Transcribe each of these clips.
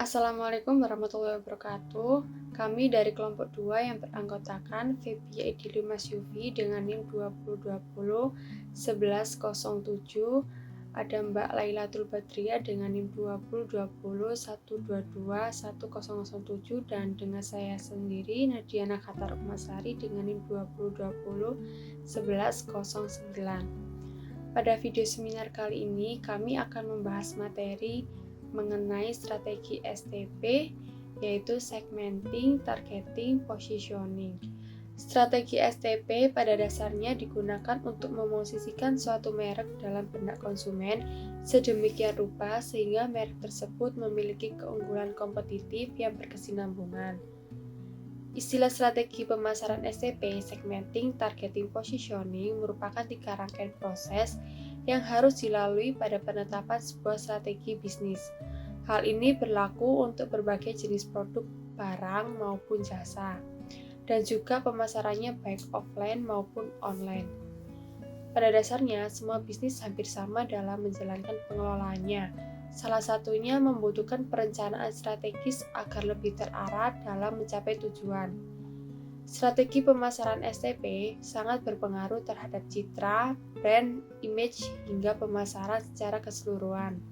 Assalamualaikum warahmatullahi wabarakatuh. Kami dari kelompok 2 yang beranggotakan Febia Idili Mas Yufi dengan NIM 2020 1107, ada Mbak Lailatul Badriah dengan NIM 2020 122 1007, dan dengan saya sendiri Nadiana Khatar Umasari dengan NIM 2020 1109. Pada video seminar kali ini kami akan membahas materi mengenai strategi STP, yaitu segmenting, targeting, positioning. Strategi STP pada dasarnya digunakan untuk memosisikan suatu merek dalam benak konsumen sedemikian rupa sehingga merek tersebut memiliki keunggulan kompetitif yang berkesinambungan. Istilah strategi pemasaran STP, segmenting, targeting, positioning merupakan 3 rangkaian proses yang harus dilalui pada penetapan sebuah strategi bisnis. Hal ini berlaku untuk berbagai jenis produk, barang, maupun jasa, dan juga pemasarannya baik offline maupun online. Pada dasarnya, semua bisnis hampir sama dalam menjalankan pengelolaannya. Salah satunya membutuhkan perencanaan strategis agar lebih terarah dalam mencapai tujuan. Strategi pemasaran STP sangat berpengaruh terhadap citra, brand, image, hingga pemasaran secara keseluruhan.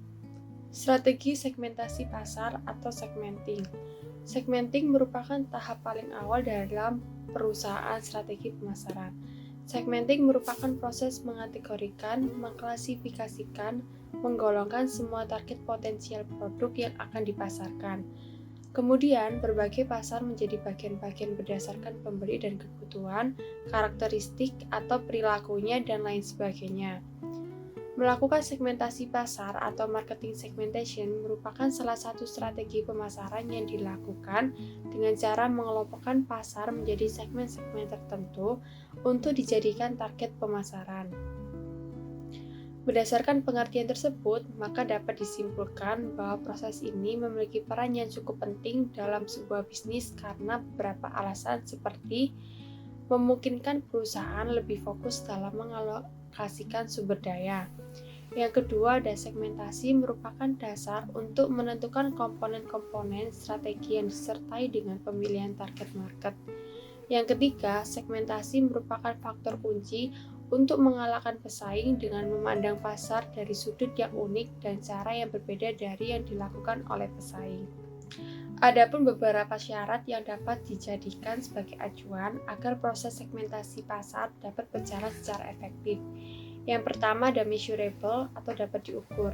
Strategi segmentasi pasar atau segmenting. Segmenting merupakan tahap paling awal dalam perusahaan strategi pemasaran. Segmenting merupakan proses mengategorikan, mengklasifikasikan, menggolongkan semua target potensial produk yang akan dipasarkan. Kemudian, berbagai pasar menjadi bagian-bagian berdasarkan pembeli dan kebutuhan, karakteristik atau perilakunya, dan lain sebagainya. Melakukan segmentasi pasar atau marketing segmentation merupakan salah satu strategi pemasaran yang dilakukan dengan cara mengelompokkan pasar menjadi segmen-segmen tertentu untuk dijadikan target pemasaran. Berdasarkan pengertian tersebut, maka dapat disimpulkan bahwa proses ini memiliki peran yang cukup penting dalam sebuah bisnis karena beberapa alasan seperti memungkinkan perusahaan lebih fokus dalam mengalokasikan sumber daya. Yang kedua, ada segmentasi merupakan dasar untuk menentukan komponen-komponen strategi yang disertai dengan pemilihan target market. Yang ketiga, segmentasi merupakan faktor kunci untuk mengalahkan pesaing dengan memandang pasar dari sudut yang unik dan cara yang berbeda dari yang dilakukan oleh pesaing. Adapun beberapa syarat yang dapat dijadikan sebagai acuan agar proses segmentasi pasar dapat berjalan secara efektif. Yang pertama ada measurable atau dapat diukur,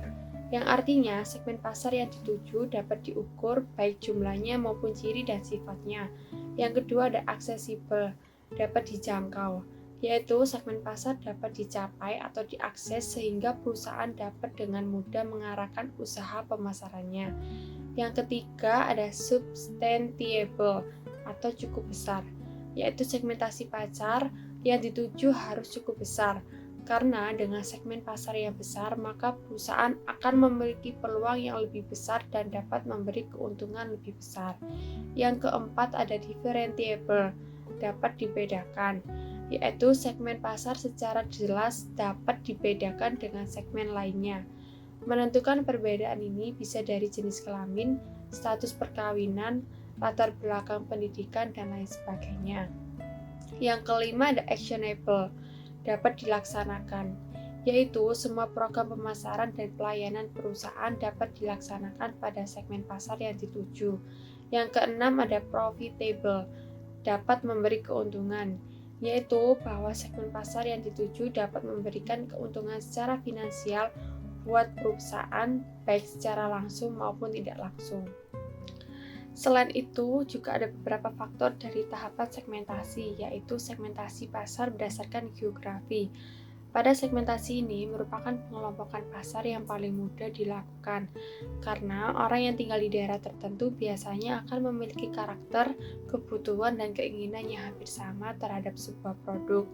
yang artinya segmen pasar yang dituju dapat diukur baik jumlahnya maupun ciri dan sifatnya. Yang kedua ada accessible, dapat dijangkau, yaitu segmen pasar dapat dicapai atau diakses sehingga perusahaan dapat dengan mudah mengarahkan usaha pemasarannya. Yang ketiga ada substantiable atau cukup besar, yaitu segmentasi pasar yang dituju harus cukup besar. Karena dengan segmen pasar yang besar, maka perusahaan akan memiliki peluang yang lebih besar dan dapat memberi keuntungan lebih besar. Yang keempat ada differentiable, dapat dibedakan, yaitu segmen pasar secara jelas dapat dibedakan dengan segmen lainnya. Menentukan perbedaan ini bisa dari jenis kelamin, status perkawinan, latar belakang pendidikan, dan lain sebagainya. Yang kelima ada actionable, dapat dilaksanakan, yaitu semua program pemasaran dan pelayanan perusahaan dapat dilaksanakan pada segmen pasar yang dituju. Yang keenam ada profitable, dapat memberi keuntungan, yaitu bahwa segmen pasar yang dituju dapat memberikan keuntungan secara finansial buat perusahaan baik secara langsung maupun tidak langsung. Selain itu, juga ada beberapa faktor dari tahapan segmentasi, yaitu segmentasi pasar berdasarkan geografi. Pada segmentasi ini merupakan pengelompokan pasar yang paling mudah dilakukan, karena orang yang tinggal di daerah tertentu biasanya akan memiliki karakter, kebutuhan, dan keinginan yang hampir sama terhadap sebuah produk.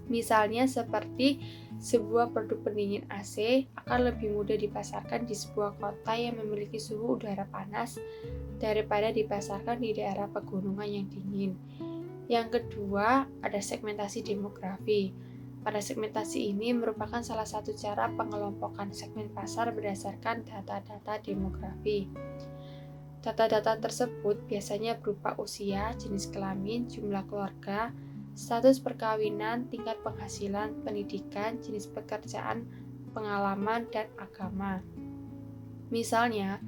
Misalnya seperti sebuah produk pendingin AC akan lebih mudah dipasarkan di sebuah kota yang memiliki suhu udara panas daripada dipasarkan di daerah pegunungan yang dingin. Yang kedua, ada segmentasi demografi. Pada segmentasi ini merupakan salah satu cara pengelompokan segmen pasar berdasarkan data-data demografi. Data-data tersebut biasanya berupa usia, jenis kelamin, jumlah keluarga, status perkawinan, tingkat penghasilan, pendidikan, jenis pekerjaan, pengalaman, dan agama. Misalnya,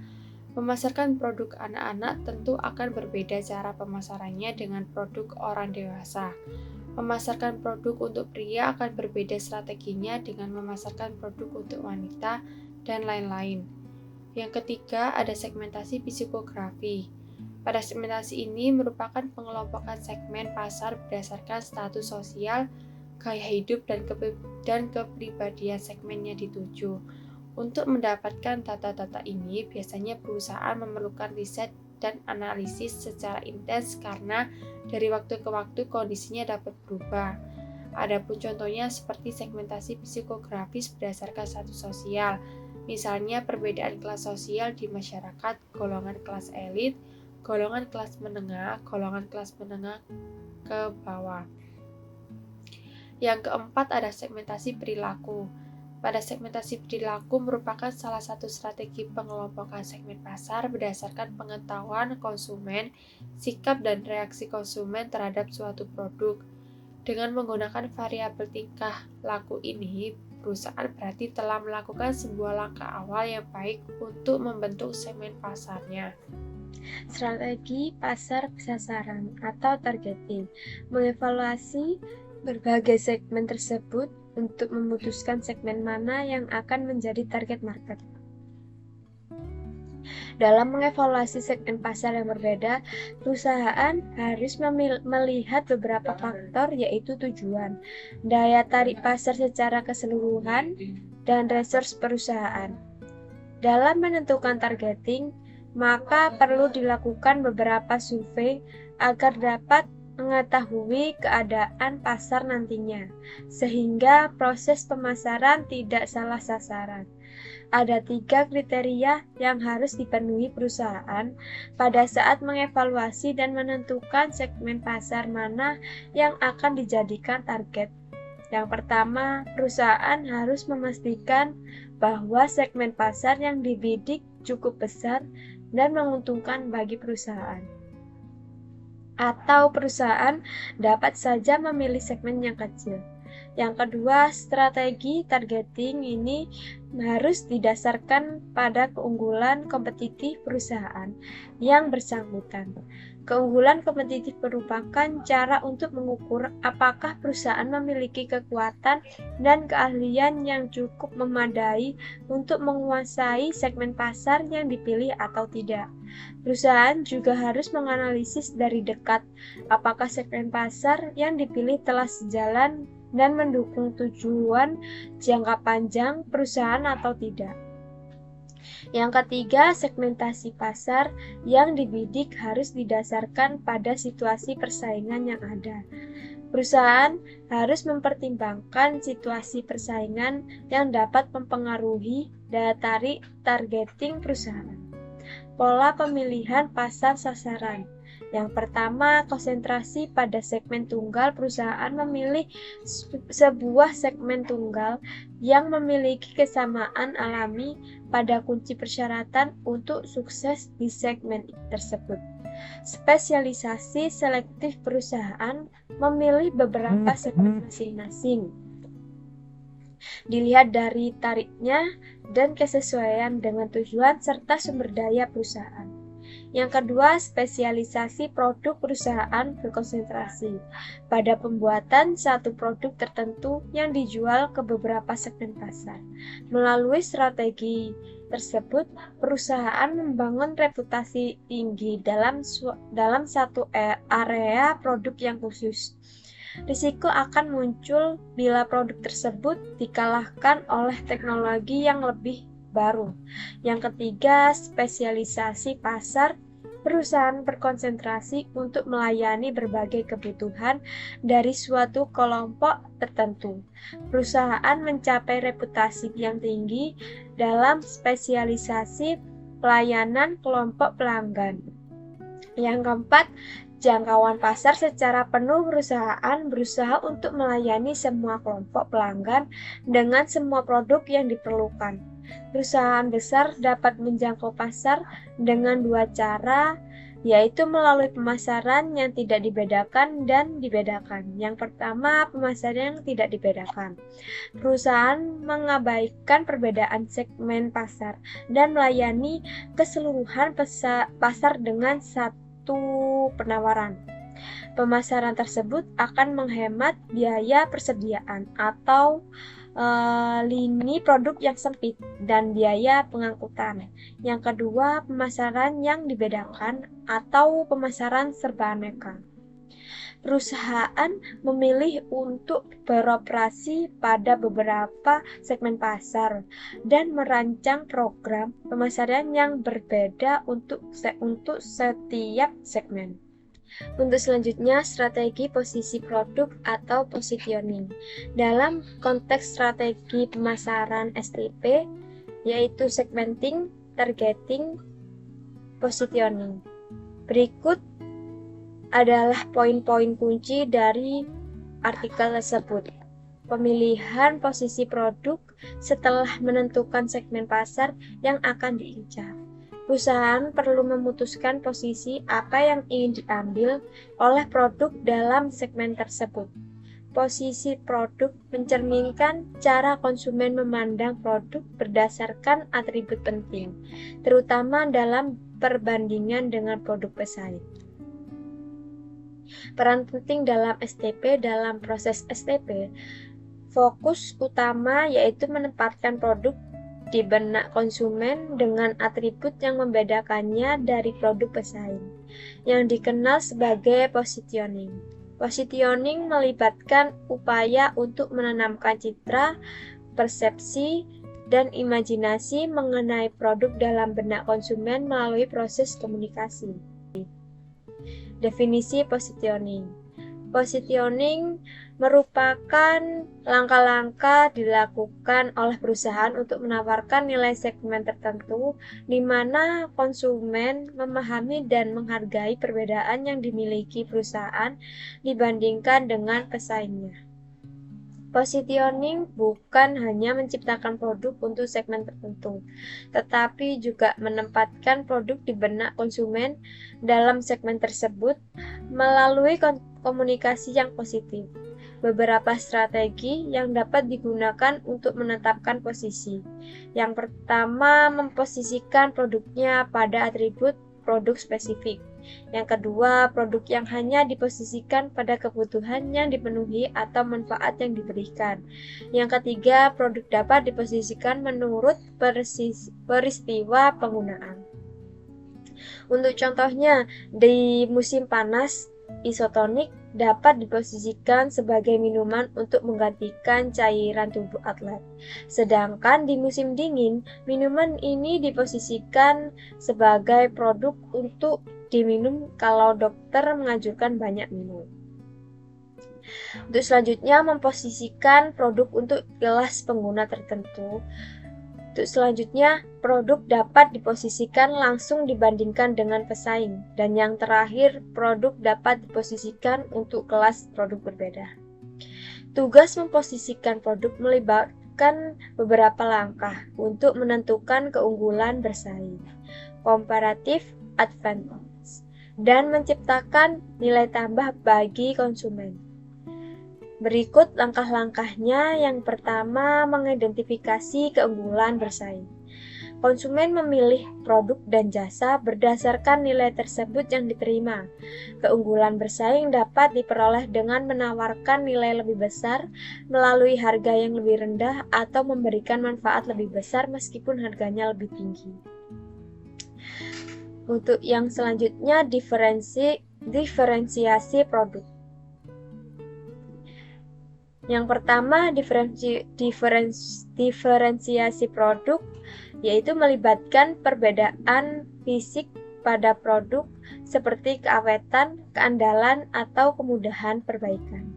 memasarkan produk anak-anak tentu akan berbeda cara pemasarannya dengan produk orang dewasa. Memasarkan produk untuk pria akan berbeda strateginya dengan memasarkan produk untuk wanita, dan lain-lain. Yang ketiga, ada segmentasi psikografi. Pada segmentasi ini merupakan pengelompokan segmen pasar berdasarkan status sosial, gaya hidup, dan kepribadian segmen yang dituju. Untuk mendapatkan data-data ini, biasanya perusahaan memerlukan riset dan analisis secara intens karena dari waktu ke waktu kondisinya dapat berubah. Adapun contohnya seperti segmentasi psikografis berdasarkan status sosial, misalnya perbedaan kelas sosial di masyarakat, golongan kelas elit, golongan kelas menengah ke bawah. Yang keempat ada segmentasi perilaku. Pada segmentasi perilaku merupakan salah satu strategi pengelompokan segmen pasar berdasarkan pengetahuan konsumen, sikap dan reaksi konsumen terhadap suatu produk. Dengan menggunakan variabel tingkah laku ini, perusahaan berarti telah melakukan sebuah langkah awal yang baik untuk membentuk segmen pasarnya. Strategi pasar sasaran atau targeting, mengevaluasi berbagai segmen tersebut untuk memutuskan segmen mana yang akan menjadi target market. Dalam mengevaluasi segmen pasar yang berbeda, perusahaan harus melihat beberapa faktor, yaitu tujuan, daya tarik pasar secara keseluruhan, dan resource perusahaan. Dalam menentukan targeting, maka perlu dilakukan beberapa survei agar dapat mengetahui keadaan pasar nantinya, sehingga proses pemasaran tidak salah sasaran. Ada 3 kriteria yang harus dipenuhi perusahaan pada saat mengevaluasi dan menentukan segmen pasar mana yang akan dijadikan target. Yang pertama, perusahaan harus memastikan bahwa segmen pasar yang dibidik cukup besar dan menguntungkan bagi perusahaan. Atau perusahaan dapat saja memilih segmen yang kecil. Yang kedua, strategi targeting ini harus didasarkan pada keunggulan kompetitif perusahaan yang bersangkutan. Keunggulan kompetitif merupakan cara untuk mengukur apakah perusahaan memiliki kekuatan dan keahlian yang cukup memadai untuk menguasai segmen pasar yang dipilih atau tidak. Perusahaan juga harus menganalisis dari dekat apakah segmen pasar yang dipilih telah sejalan dan mendukung tujuan jangka panjang perusahaan atau tidak. Yang ketiga, segmentasi pasar yang dibidik harus didasarkan pada situasi persaingan yang ada. Perusahaan harus mempertimbangkan situasi persaingan yang dapat mempengaruhi daya tarik targeting perusahaan. Pola pemilihan pasar sasaran. Yang pertama, konsentrasi pada segmen tunggal. Perusahaan memilih sebuah segmen tunggal yang memiliki kesamaan alami pada kunci persyaratan untuk sukses di segmen tersebut. Spesialisasi selektif perusahaan memilih beberapa segmen masing-masing. Dilihat dari tariknya dan kesesuaian dengan tujuan serta sumber daya perusahaan. Yang kedua, spesialisasi produk. Perusahaan berkonsentrasi pada pembuatan satu produk tertentu yang dijual ke beberapa segmen pasar. Melalui strategi tersebut, perusahaan membangun reputasi tinggi dalam satu area produk yang khusus. Risiko akan muncul bila produk tersebut dikalahkan oleh teknologi yang lebih baru. Yang ketiga, spesialisasi pasar. Perusahaan berkonsentrasi untuk melayani berbagai kebutuhan dari suatu kelompok tertentu. Perusahaan mencapai reputasi yang tinggi dalam spesialisasi pelayanan kelompok pelanggan. Yang keempat, jangkauan pasar. Secara penuh perusahaan berusaha untuk melayani semua kelompok pelanggan dengan semua produk yang diperlukan. Perusahaan besar dapat menjangkau pasar dengan dua cara, yaitu melalui pemasaran yang tidak dibedakan dan dibedakan. Yang pertama, pemasaran yang tidak dibedakan. Perusahaan mengabaikan perbedaan segmen pasar dan melayani keseluruhan pasar dengan satu penawaran. Pemasaran tersebut akan menghemat biaya persediaan atau lini produk yang sempit dan biaya pengangkutan. Yang kedua, pemasaran yang dibedakan atau pemasaran serba aneka. Perusahaan memilih untuk beroperasi pada beberapa segmen pasar dan merancang program pemasaran yang berbeda untuk setiap segmen. Untuk selanjutnya, strategi posisi produk atau positioning. Dalam konteks strategi pemasaran STP, yaitu segmenting, targeting, positioning. Berikut adalah poin-poin kunci dari artikel tersebut. Pemilihan posisi produk setelah menentukan segmen pasar yang akan diincar. Perusahaan perlu memutuskan posisi apa yang ingin diambil oleh produk dalam segmen tersebut. Posisi produk mencerminkan cara konsumen memandang produk berdasarkan atribut penting, terutama dalam perbandingan dengan produk pesaing. Peran penting dalam STP. Dalam proses STP, fokus utama yaitu menempatkan produk di benak konsumen dengan atribut yang membedakannya dari produk pesaing, yang dikenal sebagai positioning. Positioning melibatkan upaya untuk menanamkan citra, persepsi, dan imajinasi mengenai produk dalam benak konsumen melalui proses komunikasi. Definisi positioning. Positioning merupakan langkah-langkah dilakukan oleh perusahaan untuk menawarkan nilai segmen tertentu di mana konsumen memahami dan menghargai perbedaan yang dimiliki perusahaan dibandingkan dengan pesaingnya. Positioning bukan hanya menciptakan produk untuk segmen tertentu, tetapi juga menempatkan produk di benak konsumen dalam segmen tersebut melalui komunikasi yang positif. Beberapa strategi yang dapat digunakan untuk menetapkan posisi. Yang pertama, memposisikan produknya pada atribut produk spesifik. Yang kedua, produk yang hanya diposisikan pada kebutuhan yang dipenuhi atau manfaat yang diberikan. Yang ketiga, produk dapat diposisikan menurut peristiwa penggunaan. Untuk contohnya, di musim panas, isotonik dapat diposisikan sebagai minuman untuk menggantikan cairan tubuh atlet. Sedangkan di musim dingin, minuman ini diposisikan sebagai produk untuk diminum kalau dokter menganjurkan banyak minum. Untuk selanjutnya, memposisikan produk untuk kelas pengguna tertentu. Untuk selanjutnya, produk dapat diposisikan langsung dibandingkan dengan pesaing. Dan yang terakhir, produk dapat diposisikan untuk kelas produk berbeda. Tugas memposisikan produk melibatkan beberapa langkah untuk menentukan keunggulan bersaing, comparative advantage, dan menciptakan nilai tambah bagi konsumen. Berikut langkah-langkahnya. Yang pertama, mengidentifikasi keunggulan bersaing. Konsumen memilih produk dan jasa berdasarkan nilai tersebut yang diterima. Keunggulan bersaing dapat diperoleh dengan menawarkan nilai lebih besar, melalui harga yang lebih rendah, atau memberikan manfaat lebih besar meskipun harganya lebih tinggi. Untuk yang selanjutnya, diferensiasi produk. Yang pertama, diferensiasi produk, yaitu melibatkan perbedaan fisik pada produk seperti keawetan, keandalan, atau kemudahan perbaikan.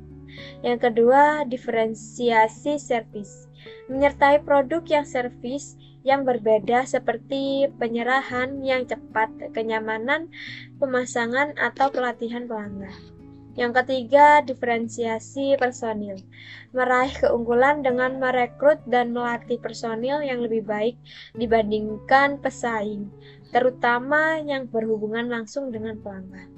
Yang kedua, diferensiasi servis, menyertai produk yang servis yang berbeda seperti penyerahan yang cepat, kenyamanan, pemasangan, atau pelatihan pelanggan. Yang ketiga, diferensiasi personil. Meraih keunggulan dengan merekrut dan melatih personil yang lebih baik dibandingkan pesaing, terutama yang berhubungan langsung dengan pelanggan.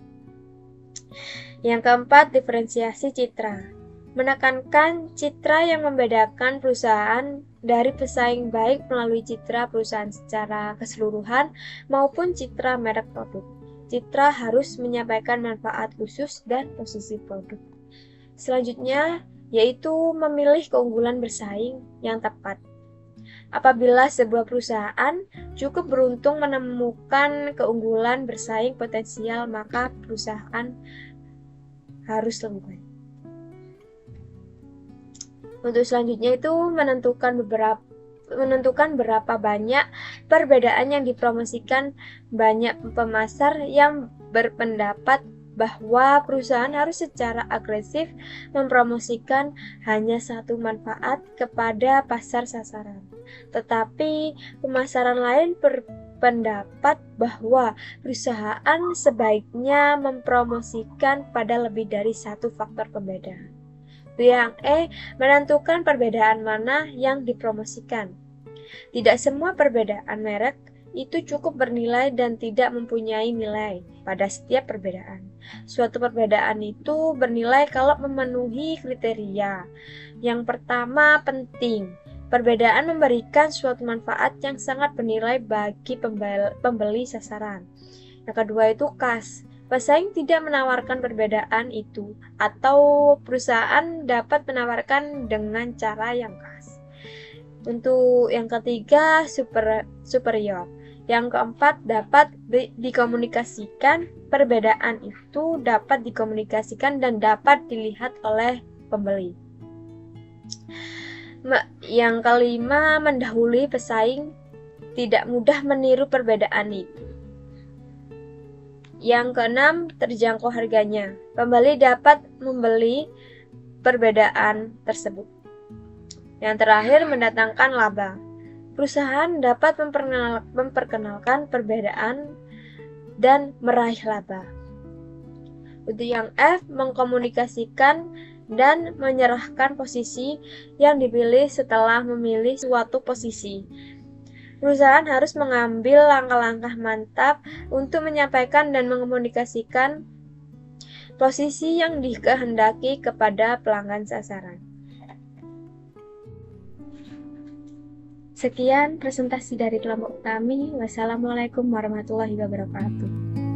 Yang keempat, diferensiasi citra. Menekankan citra yang membedakan perusahaan dari pesaing baik melalui citra perusahaan secara keseluruhan maupun citra merek produk. Citra harus menyampaikan manfaat khusus dan posisi produk. Selanjutnya, yaitu memilih keunggulan bersaing yang tepat. Apabila sebuah perusahaan cukup beruntung menemukan keunggulan bersaing potensial, maka perusahaan harus lebih baik. Untuk selanjutnya itu menentukan berapa banyak perbedaan yang dipromosikan. Banyak pemasar yang berpendapat bahwa perusahaan harus secara agresif mempromosikan hanya satu manfaat kepada pasar sasaran. Tetapi pemasaran lain berpendapat bahwa perusahaan sebaiknya mempromosikan pada lebih dari satu faktor pembeda. Yang menentukan perbedaan mana yang dipromosikan. Tidak semua perbedaan merek itu cukup bernilai dan tidak mempunyai nilai pada setiap perbedaan. Suatu perbedaan itu bernilai kalau memenuhi kriteria. Yang pertama, penting. Perbedaan memberikan suatu manfaat yang sangat bernilai bagi pembeli sasaran. Yang kedua itu khas. Pesaing tidak menawarkan perbedaan itu, atau perusahaan dapat menawarkan dengan cara yang khas. Untuk yang ketiga, superior. Yang keempat, dapat dikomunikasikan. Perbedaan itu dapat dikomunikasikan dan dapat dilihat oleh pembeli. Yang kelima, mendahului pesaing. Tidak mudah meniru perbedaan itu. Yang keenam, terjangkau harganya. Pembeli dapat membeli perbedaan tersebut. Yang terakhir, mendatangkan laba. Perusahaan dapat memperkenalkan perbedaan dan meraih laba. Untuk yang F, mengkomunikasikan dan menyerahkan posisi yang dipilih setelah memilih suatu posisi. Perusahaan harus mengambil langkah-langkah mantap untuk menyampaikan dan mengkomunikasikan posisi yang dikehendaki kepada pelanggan sasaran. Sekian presentasi dari kelompok kami. Wassalamualaikum warahmatullahi wabarakatuh.